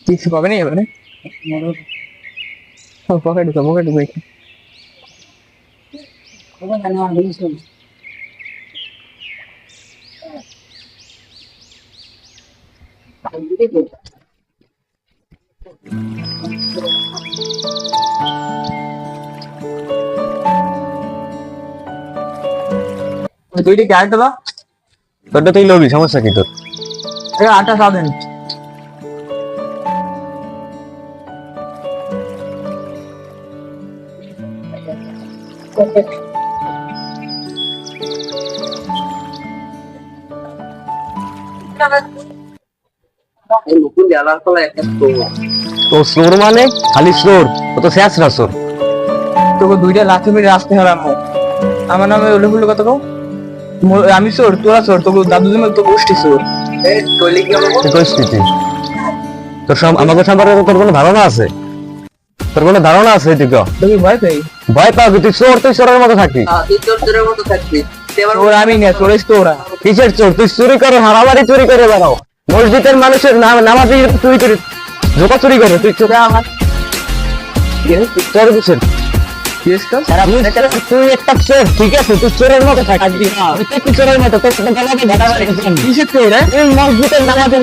কিছু পাবে না এবারে পকেট পকেট দুইটি ক্যারেট দাও। তোরটা তুই লবি, সমস্যা কি তোর? আটা খাবেন তো চোর মানে খালি চোর, ও তো শেষ না চোর। তোকে দুইটা লাথি মেরে আসতে হারাম। আমার নামে উল্লে ফুল্লে কথা কও। আমি চোর, তোরা চোর, তোকে দাদু জমে তো গোষ্ঠী চোর। তোর আমাকে সম্পর্কে তোর কোনো ধারণা আছে? তোর কোনো ধারণা আছে? এদিকে তুমি ভয় পাই? ভয় পাও? তুই চোর, তুই চোরের মতো থাকবি। চোর আমি না, চোরের তোরা। কিসের চোর? তুই চুরি করে, হারাবাড়ি চুরি করে বেড়াও, মসজিদের মানুষের নামাজি চুরি করে, জোকা চুরি করে। তুই চোরে আমার চোর কিসের? তুই একটা চোর, ঠিক আছে? তুই চোরের মতো থাকবি, তুই চোরের মতো। মসজিদের নামাজের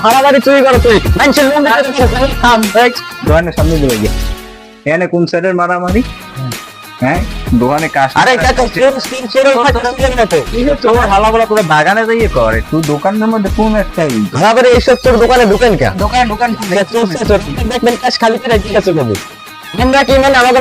হারাবাড়ি চুরি করো তুই, মানুষের সামনে দিকে গিয়ে এখানে কোন সাইডের মারামারি? হ্যাঁ, দোকানে কাজ। আরে তোমার হালাগুলা পুরো বাগানে যাইয়ে করে, তুই দোকানের মধ্যে কোন একটা হারাবাড়ি এইসব তোর দোকানে ঢুকেন কে? দোকান দেখবেন কাজ খালি করে ঠিক আছে কবি। আমরা কি মানে আমাদের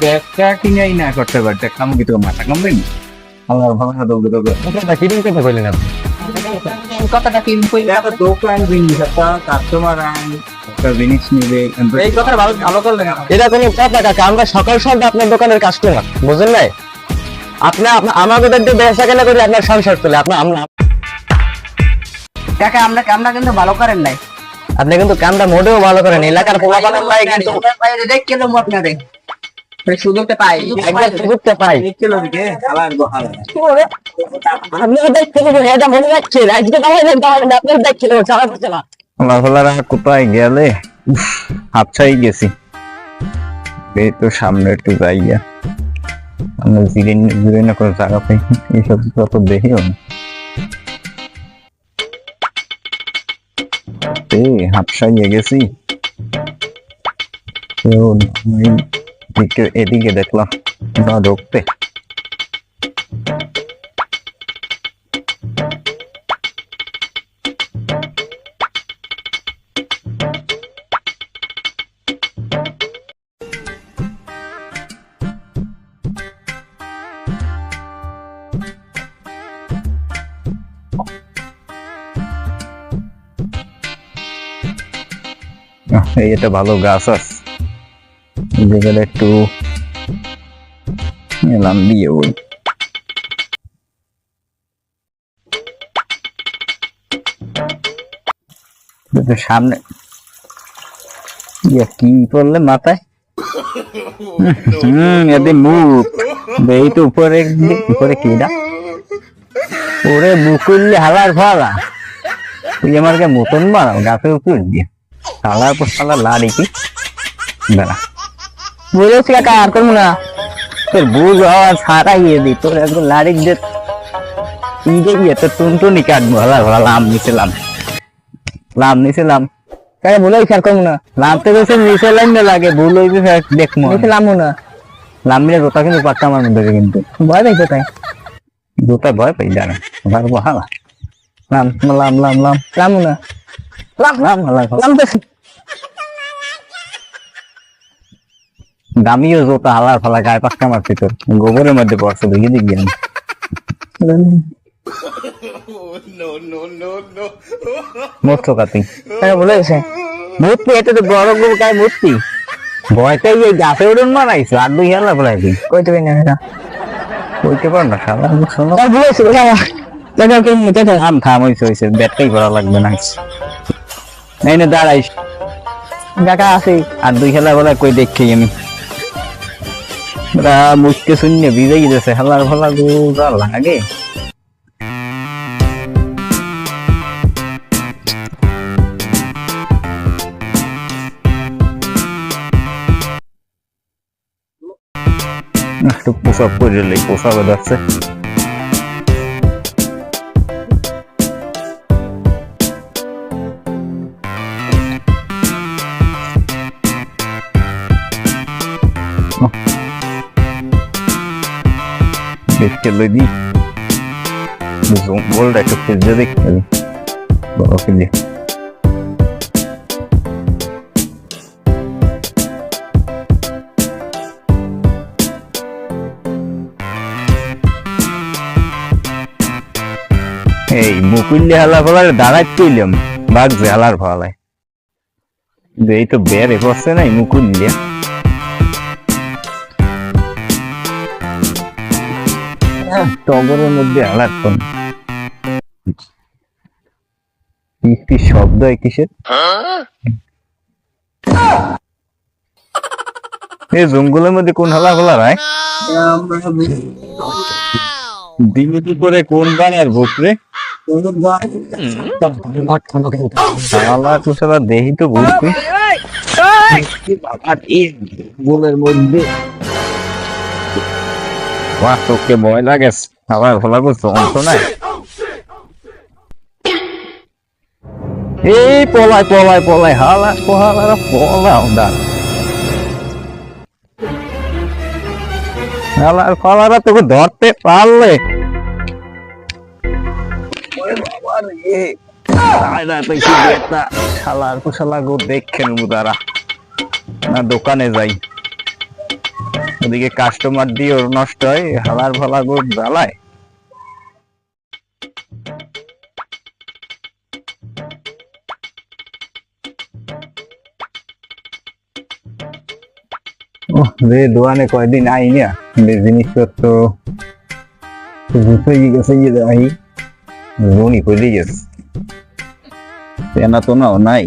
ব্যাগটা কিনেই না করতে পারতে, কাম কি তোর মাথা কামবে না? আমার ভাবনা দৌড়ে দৌড়ে কিরকম কথা বললেন আপনি? কথাটা কি দোকান জিনিস একটা কাস্টমার একটা জিনিস নিবে, এই কথা ভালো ভালো করলেন। এটা কোনো কথা কাকা, আমরা সকাল সন্ধ্যা আপনার দোকানের কাস্টমার, বুঝলেন নাই? আপনি আমাদের দিয়ে বেচা কেনা করে আপনার সংসার চলে। কাকা আমরা কিন্তু ভালো করেন নাই। আপনি কিন্তু কামটা মোটেও ভালো করেন। এলাকার পোলাপানের লাই কিন্তু দেখ কেন আপনারে সুযোগটা পাই, একবার সুযোগটা পাই। আপনি দেখতে পাবেন, এটা মনে রাখছে আজকে দাঁড়াবেন, তাহলে আপনার দেখতে পাবেন সারা বছর না। লাফলারা কোথায় গেলে হাতছাই গেছি। এই তো সামনে একটু যাইয়া আমরা জিরিন করে জায়গা পাই, এইসব যত দেখিও না। হাতছাইয়ে গেছি, এদিকে দেখলাম না ঢুকতে। এই একটা ভালো গাছ আছে, এই জায়গাটা একটু এলাম দিয়ে ওই সামনে কি পড়লে মাথায়? এদের মুখ এই তো উপরে উপরে কিনা ওরে বুকুল্লি হালার ফালা, তুই আমাকে মতন বানাও গাছের উপর দিয়ে সালার পর সালা লাড়ি কি দাঁড়া বুঝেছি কাকা, আর করবো না। তোর বুঝ হওয়ার ছাড়া ইয়ে দি তোর একদম লাড়ি দিয়ে ই দিয়ে তোর টুনটুনি কাটবো। হালার ভালা লাম নিছিলাম কাকা ভুলে আর করবো না। লামতে বেশি নিচে লাইন না লাগে, ভুল হইবে দেখবো লামবো না। লামিনে জোতা কিন্তু পাক্কা আমার মধ্যে কিন্তু ভয় পাইছো তাই? জোতা ভয় পাই জানে পারবো। হালা লাম লাম লাম লাম লামবো না। লাম লাম হালা লামতেছি। দামিও জোতা হালার ফালা গায়ে পাক্কা মারছি, তোর গোবরের মধ্যে পড়ছে দেখি দেখবি আমি। মরছো কাতি কাকা ভুলে গেছে। মূর্তি এটা তো বড় গোবর গায়ে মূর্তি ভয়টাই এই গাছে উড়ন মারাইছো আর দুই হালা ফেলাইছি। কইতে পারি না কাকা, কইতে পার না শালা শোনো। আর ভুলে গেছে কাকা। কাকা কেমন কাকা? থাম হইছে ব্যাটটাই করা লাগবে না। এই না দাঁড়াইস কাকা আছে আর দুই খেলা বলা কই দেখি আমি মুখকে শূন্য ভিজে গেছে হালার ভালা গো লাগে। একটু পোশাক করে এলে পোশাক যাচ্ছে। দেখতে লই জঙ্গলটা একটু খুঁজে দেখতে বড় খুঁজে এই মুকুল্লি হালা ফলার দাঁড়াই তুইলাম বাগছে হালার ফলায় এই তো বেড়ে পড়ছে নাই মুকুল্লি টগরের মধ্যে হালার কোন কি শব্দ হয় কিসের এই জঙ্গলের মধ্যে কোন হালা ফলা রায় দিমিতি করে কোন গান আর ভোপরে দেহি তো বুঝছি বনের মধ্যে চোখে ভয় লাগে আবার ভোলা করছো অংশ নাই এই পলায় পলায় পলায় হালা পোহালারা পলাও দান হালার ফলারা তোকে ধরতে পারলে শালার পোশালা গো দেখে নেবো তারা না দোকানে যাই ওদিকে কাস্টমার দিয়ে ওর নষ্ট হয় হালার ফলা গো জ্বালায় রে দোকানে কয়দিন আই না জিনিসপত্র গুছিয়ে গেছে আই রনি করে গেছে তেনা তো নাও নাই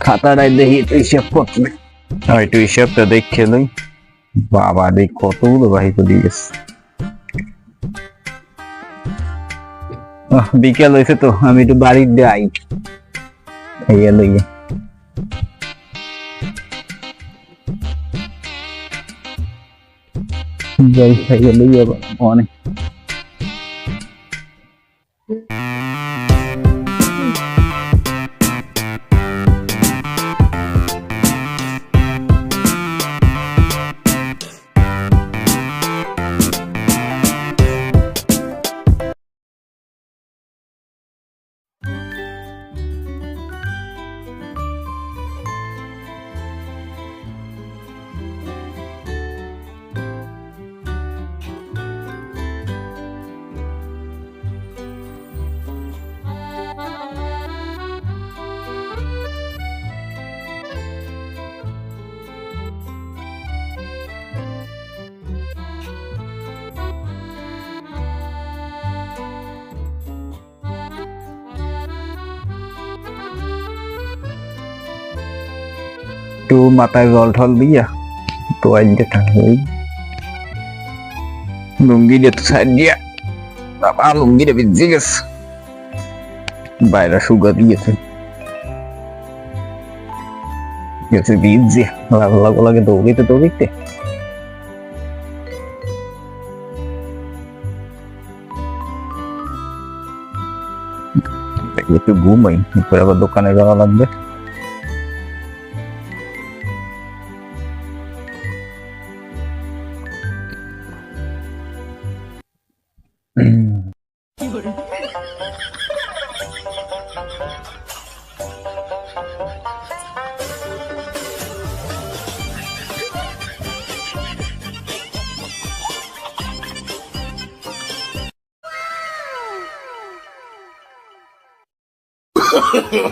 খাতাটাই দেখি হিসাব করতে একটু হিসাবটা দেখে লই বাবা দেখ কতগুলো বাহি করে গেছে বিকেল হয়েছে তো আমি একটু বাড়ির দিয়ে আই খাইয়া লইয়া যাই খাইয়া লইয়া অনেক একটু মাথায় জল ঠল দিয়া তো আজকে ওই লুঙ্গি দিয়ে তো সাইড দিয়া বাবা লুঙ্গিটা ভিজে গেছে বাইরে সুগা দিয়েছে গেছে ভিজে লাগে দৌড়িতে দৌড়িতে একটু ঘুমাই আবার দোকানে যাওয়া লাগবে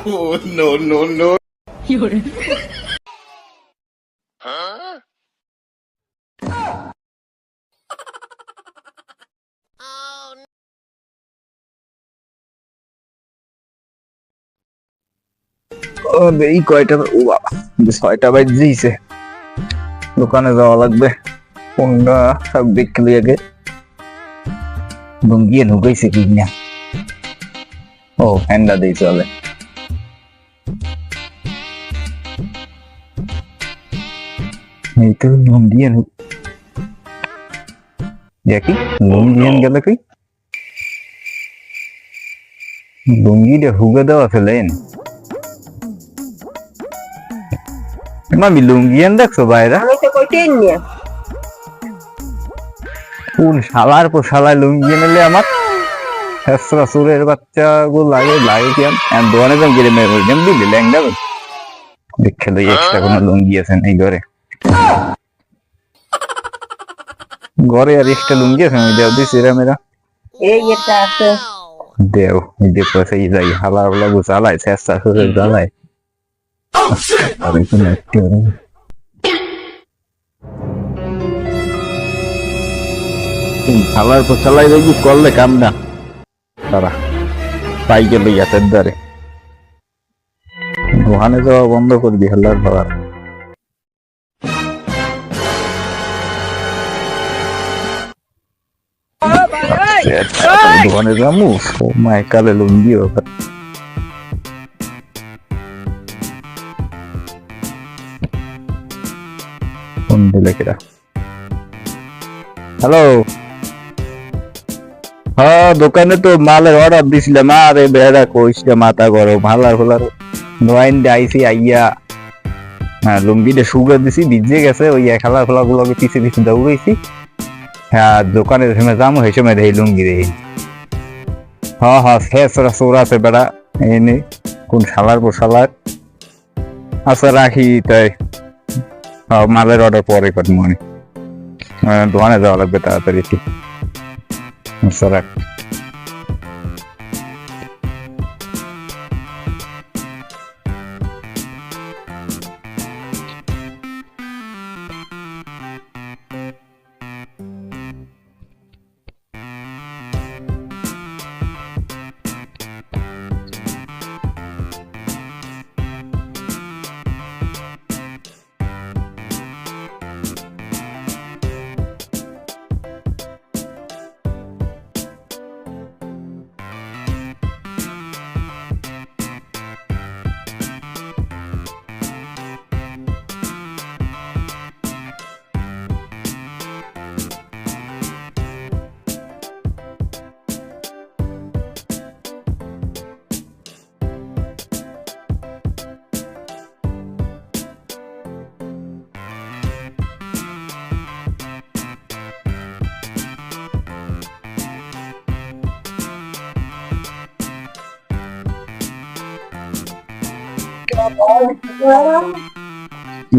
Oh, no, no, no. এই কয়টা ও বাবা 6টা বাজে দোকানে যাওয়া লাগবে কোনটা সব দেখলি আগে লুঙ্গিয়ে ঢুকাইছে কি না ও ফ্যানটা দিয়ে চলে এই তো লুঙ্গি আনো দেখি লুঙ্গি আন গেল কি লুঙ্গিটা হুগে দেওয়া ফেলেন মামি লুঙ্গি আন দেখছো বাইরা আমি তো কইতেই নিয়ে কোন শালার পর শালায় লুঙ্গি এনেলে আমার হেসরা সুরের বাচ্চা গুলো লাগে লাগে কি আমি দোকানে যাম গেলে মেরে যাম দিলে ল্যাংডা দেখে লই এক্সট্রা কোনো লুঙ্গি আছে এই ঘরে ঘরে আর এক্সট্রা লুঙ্গি আছে আমি দেও দিছি রে মেরা এই এটা আছে দেও এই যে পয়সা ই যাই হালা হালা গুছালাই হেসরা সুরের জ্বালাই আরে কোন একটু হালার পর চালাই দেখি করলে কাম না তারা পাই গেল ইয়াতের দ্বারে দোকানে যাওয়া বন্ধ করবি হাল্লার ভাড়া দোকানে যাবো মায় কালে লুঙ্গি ফোন দিলে কেরা হ্যালো হ্যাঁ দোকানে তো মালের অর্ডার দিছিলাম আরে বেড়া কইছিলাম মাথা গরম হালার হোলার নোয়াইন আইসি আইয়া হ্যাঁ লুঙ্গিটা সুগার দিছি ভিজে গেছে ওই এক হালার খোলা গুলোকে পিছে পিছে দৌড়াইছি হ্যাঁ দোকানে সময় যাবো সেই সময় দেখি লুঙ্গি দেখি হ্যাঁ হ্যাঁ ফেসরা সোরা আছে বেড়া এনে কোন শালার পর শালার আচ্ছা রাখি তাই হ্যাঁ মালের অর্ডার পরে কর মনে দোকানে যাওয়া লাগবে তাড়াতাড়ি আচ্ছা রাখ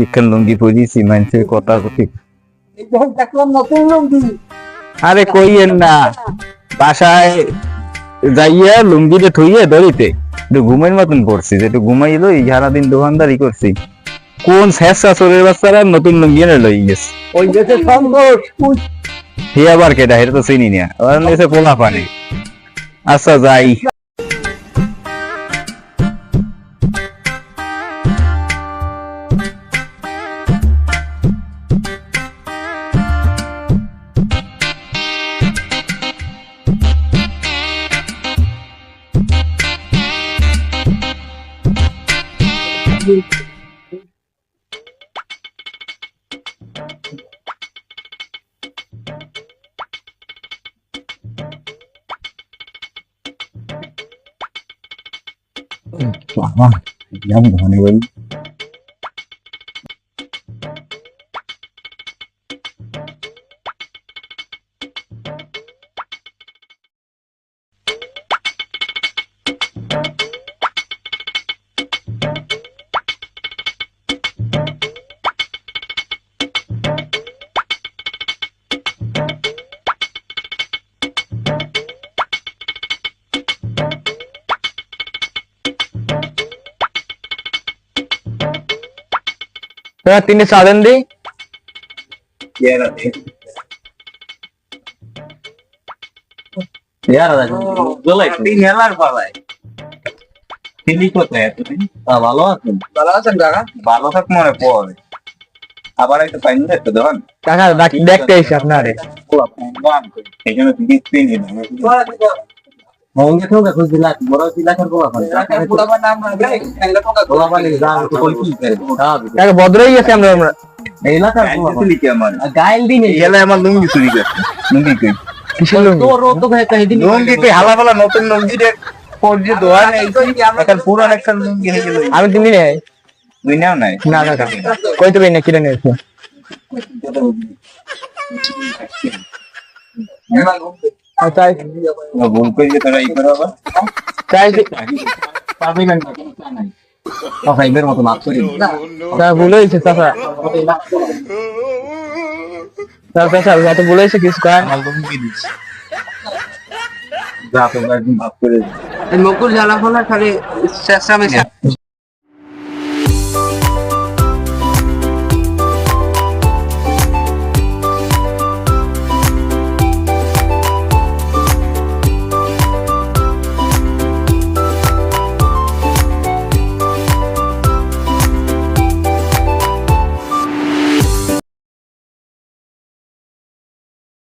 ইখান লুঙ্গি পরিছি মানুষের কথা ঠিক দেখলাম নতুন লুঙ্গি আরে কইয়েন না বাসায় যাইয়া লুঙ্গিটা থইয়া ধরিতে একটু ঘুমের মতন পড়ছি একটু ঘুমাইলো এই সারাদিন দোকানদারি করছি কোন শেষ শাশুড়ের বাচ্চারা নতুন লুঙ্গি এনে লই গেছে ওই দেশে সংঘর্ষ হে আবার কেটা এটা তো চিনি না ওরা নিয়েছে পোলা পানি আচ্ছা যাই বাবা একদম ধনী বল তিনে সাধন দি ভালো আছেন কাকা ভালো থাক মনে পড়ে আবার একটা পাইন দেখতে দেন কাকা দেখতে এসে আপনারে এখানে মঙ্গে তো দেখো জিলাক বড় জিলাকের গোলা করে কাকা ভদ্রই আছে আমরা এলাকার তুই কি আমার গাইল দিন এই এলাকায় আমার লুঙ্গি চুরি করছে লুঙ্গি কই কিসের লুঙ্গি তোর তো একটা হেদিন লুঙ্গি কই হালা ফালা নতুন লুঙ্গি রে পর্যে দোয়া নেই এখন পুরান একটা লুঙ্গি হয়ে গেল আমি তুমি নেই তুই নাও নাই না না কই তো না কিনে নিয়েছে তাই ভুল করে যে তোরা ই করো আবার তাই পাবি না ফাইবের মতো মাপ করি তা ভুলে গেছে চাচা তার চাচা এত ভুলে গেছে কিছু কয় আমার লুঙ্গি দিচ্ছি যা তোমরা একদিন ভাব করে মুকুল জ্বালা ফলা খালি চেষ্টা